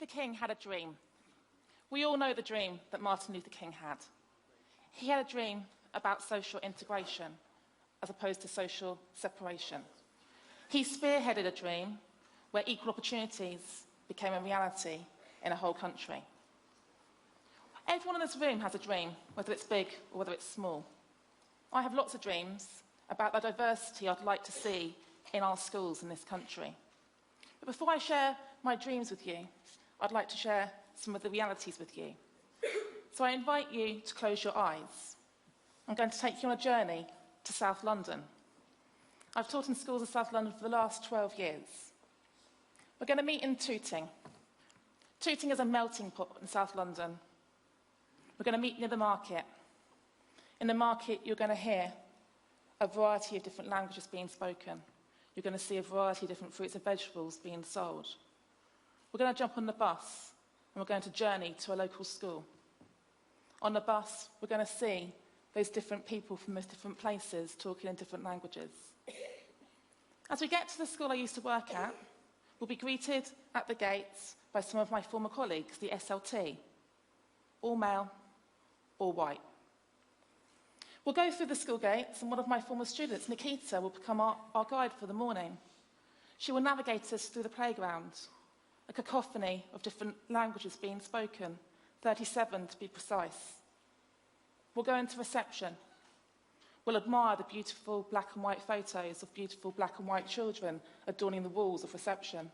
King had a dream. We all know the dream that Martin Luther King had. He had a dream about social integration as opposed to social separation. He spearheaded a dream where equal opportunities became a reality in a whole country. Everyone in this room has a dream, whether it's big or whether it's small. I have lots of dreams about the diversity I'd like to see in our schools in this country. But before I share my dreams with you, I'd like to share some of the realities with you. So I invite you to close your eyes. I'm going to take you on a journey to South London. I've taught in schools in South London for the last 12 years. We're going to meet in Tooting. Tooting is a melting pot in South London. We're going to meet near the market. In the market, you're going to hear a variety of different languages being spoken. You're going to see a variety of different fruits and vegetables being sold. We're going to jump on the bus and we're going to journey to a local school. On the bus, we're going to see those different people from those different places talking in different languages. As we get to the school I used to work at, we'll be greeted at the gates by some of my former colleagues, the SLT, all male, all white. We'll go through the school gates and one of my former students, Nikita, will become our guide for the morning. She will navigate us through the playground, a cacophony of different languages being spoken, 37 to be precise. We'll go into reception. We'll admire the beautiful black and white photos of beautiful black and white children adorning the walls of reception.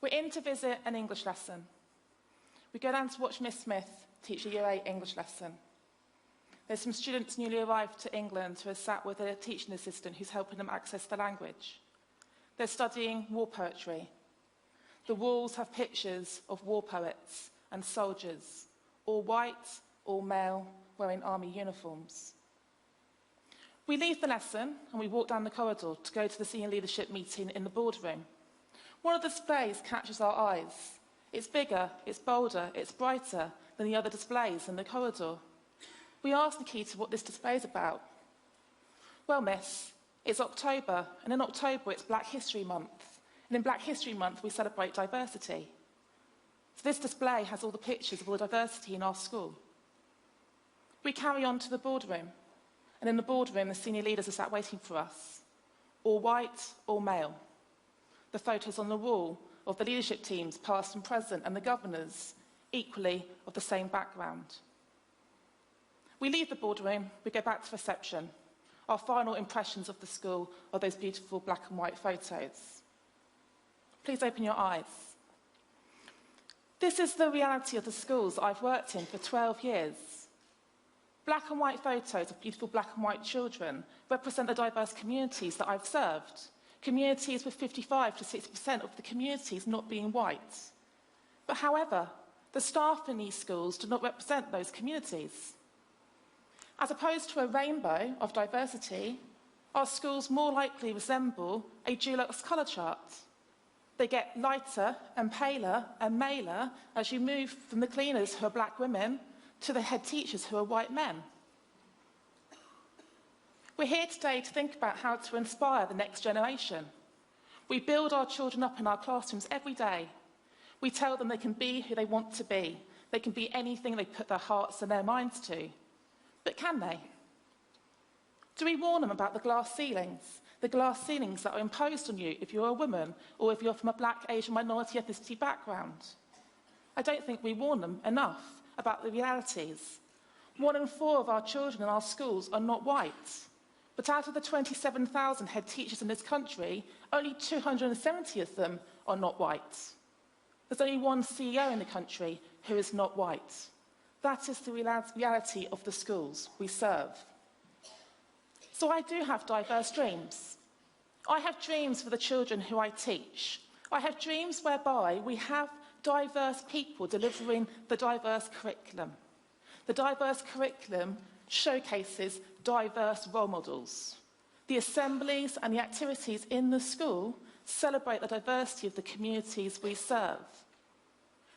We're in to visit an English lesson. We go down to watch Miss Smith teach a Year 8 English lesson. There's some students newly arrived to England who are sat with a teaching assistant who's helping them access the language. They're studying war poetry. The walls have pictures of war poets and soldiers, all white, all male, wearing army uniforms. We leave the lesson and we walk down the corridor to go to the senior leadership meeting in the boardroom. One of the displays catches our eyes. It's bigger, it's bolder, it's brighter than the other displays in the corridor. We ask Nikita what this display is about. Well, miss, it's October, and in October it's Black History Month. And in Black History Month we celebrate diversity. So this display has all the pictures of all the diversity in our school. We carry on to the boardroom, and in the boardroom the senior leaders are sat waiting for us. All white, all male. The photos on the wall of the leadership teams, past and present, and the governors, equally of the same background. We leave the boardroom, we go back to reception. Our final impressions of the school are those beautiful black and white photos. Please open your eyes. This is the reality of the schools I've worked in for 12 years. Black and white photos of beautiful black and white children represent the diverse communities that I've served. Communities with 55 to 60% of the communities not being white. But however, the staff in these schools do not represent those communities. As opposed to a rainbow of diversity, our schools more likely resemble a Dulux colour chart. They get lighter and paler and maler as you move from the cleaners who are black women to the head teachers who are white men. We're here today to think about how to inspire the next generation. We build our children up in our classrooms every day. We tell them they can be who they want to be. They can be anything they put their hearts and their minds to. But can they? Do we warn them about the glass ceilings that are imposed on you if you're a woman or if you're from a black, Asian, minority ethnicity background? I don't think we warn them enough about the realities. 1 in 4 of our children in our schools are not white. But out of the 27,000 head teachers in this country, only 270 of them are not white. There's only one CEO in the country who is not white. That is the reality of the schools we serve. So I do have diverse dreams. I have dreams for the children who I teach. I have dreams whereby we have diverse people delivering the diverse curriculum. The diverse curriculum showcases diverse role models. The assemblies and the activities in the school celebrate the diversity of the communities we serve.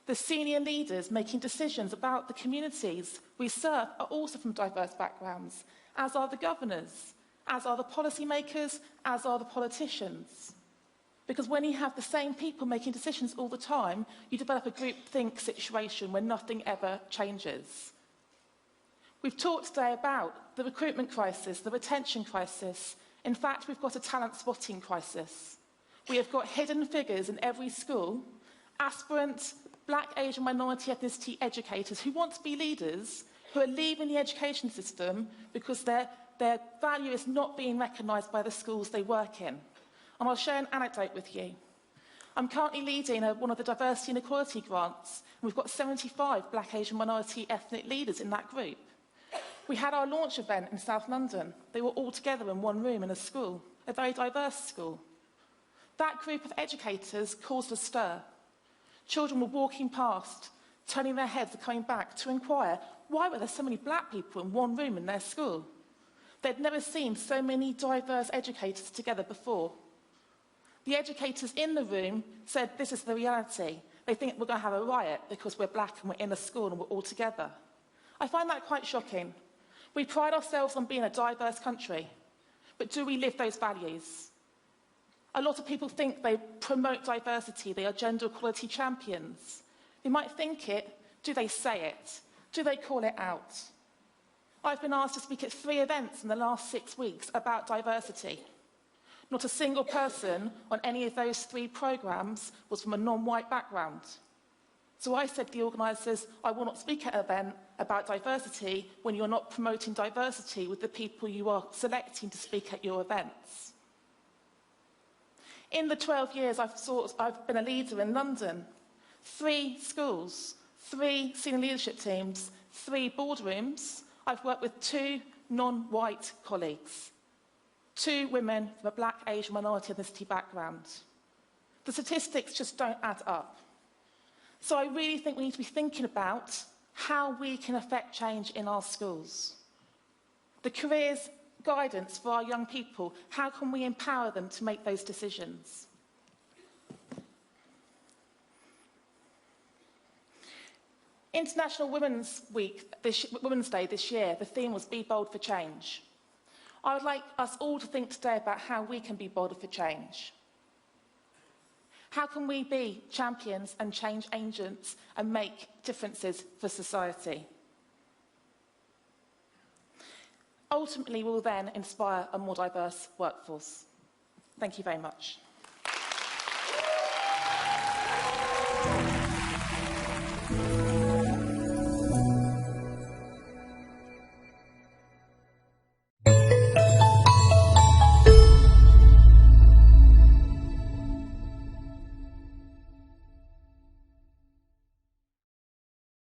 The senior leaders making decisions about the communities we serve are also from diverse backgrounds, as are the governors, as are the policymakers, as are the politicians. Because when you have the same people making decisions all the time, you develop a groupthink situation where nothing ever changes. We've talked today about the recruitment crisis, the retention crisis. In fact, we've got a talent spotting crisis. We have got hidden figures in every school, aspirant, Black, Asian, minority ethnicity educators who want to be leaders, who are leaving the education system because their value is not being recognised by the schools they work in. And I'll share an anecdote with you. I'm currently leading one of the diversity and equality grants, and we've got 75 Black, Asian, minority ethnic leaders in that group. We had our launch event in South London. They were all together in one room in a school, a very diverse school. That group of educators caused a stir. Children were walking past, turning their heads and coming back to inquire why were there so many Black people in one room in their school. They'd never seen so many diverse educators together before. The educators in the room said this is the reality. They think we're going to have a riot because we're Black and we're in a school and we're all together. I find that quite shocking. We pride ourselves on being a diverse country, but do we live those values? A lot of people think they promote diversity, they are gender equality champions. They might think it, do they say it? Do they call it out? I've been asked to speak at 3 events in the last 6 weeks about diversity. Not a single person on any of those 3 programmes was from a non-white background. So I said to the organisers, I will not speak at an event about diversity when you're not promoting diversity with the people you are selecting to speak at your events. In the 12 years I've been a leader in London, 3 schools, 3 senior leadership teams, 3 boardrooms, I've worked with 2 non-white colleagues, 2 women from a Black, Asian, minority ethnicity background. The statistics just don't add up. So I really think we need to be thinking about how we can affect change in our schools. The careers guidance for our young people, how can we empower them to make those decisions? International Women's Day this year, the theme was Be Bold for Change. I would like us all to think today about how we can be bolder for change. How can we be champions and change agents and make differences for society? Ultimately, we'll then inspire a more diverse workforce. Thank you very much.